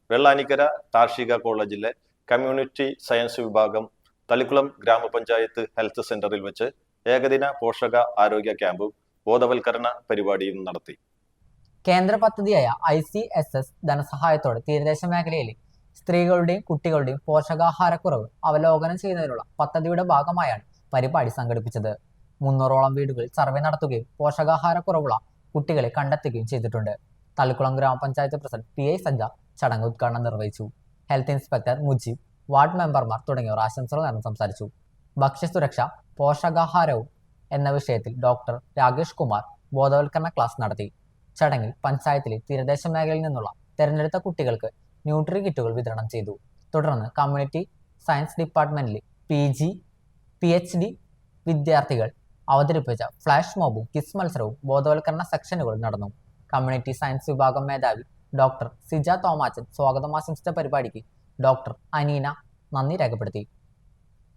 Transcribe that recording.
വെള്ളാനിക്കര കാർഷിക കോളേജിലെ community science വിഭാഗം തളിക്കുളം ഗ്രാമപഞ്ചായത്ത് ഹെൽത്ത് സെന്ററിൽ വെച്ച് ഏകദിന പോഷക ആരോഗ്യ ക്യാമ്പും ബോധവൽക്കരണ പരിപാടിയും നടത്തി. കേന്ദ്ര പദ്ധതിയായ ICSS ധനസഹായത്തോടെ തീരദേശ മേഖലയിലെ സ്ത്രീകളുടെയും കുട്ടികളുടെയും പോഷകാഹാരക്കുറവ് അവലോകനം ചെയ്യുന്നതിനുള്ള പദ്ധതിയുടെ ഭാഗമായാണ് പരിപാടി സംഘടിപ്പിച്ചത്. 300ഓളം വീടുകളിൽ സർവേ നടത്തുകയും പോഷകാഹാരക്കുറവുള്ള കുട്ടികളെ കണ്ടെത്തുകയും ചെയ്തിട്ടുണ്ട്. തളിക്കുളം ഗ്രാമപഞ്ചായത്ത് പ്രസിഡന്റ് PI സജ്ജ ചടങ്ങ് ഉദ്ഘാടനം നിർവഹിച്ചു. ഹെൽത്ത് ഇൻസ്പെക്ടർ മുജീബ്, വാർഡ് മെമ്പർമാർ തുടങ്ങിയവർ ആശംസകൾ നേർന്ന് സംസാരിച്ചു. ഭക്ഷ്യസുരക്ഷ പോഷകാഹാരവും എന്ന വിഷയത്തിൽ ഡോക്ടർ രാകേഷ് കുമാർ ബോധവൽക്കരണ ക്ലാസ് നടത്തി. ചടങ്ങിൽ പഞ്ചായത്തിലെ തീരദേശ മേഖലയിൽ നിന്നുള്ള തെരഞ്ഞെടുത്ത കുട്ടികൾക്ക് ന്യൂട്രി കിറ്റുകൾ വിതരണം ചെയ്തു. തുടർന്ന് കമ്മ്യൂണിറ്റി സയൻസ് ഡിപ്പാർട്ട്മെന്റിലെ PG, PhD വിദ്യാർത്ഥികൾ അവതരിപ്പിച്ച ഫ്ലാഷ് മോബും ക്വിസ് മത്സരവും ബോധവൽക്കരണ സെക്ഷനുകളും നടന്നു. കമ്മ്യൂണിറ്റി സയൻസ് വിഭാഗം മേധാവി ഡോക്ടർ സിജ തോമാച്ചൻ സ്വാഗതം ആശംസിച്ച പരിപാടിക്ക് ഡോക്ടർ അനീന നന്ദി രേഖപ്പെടുത്തി.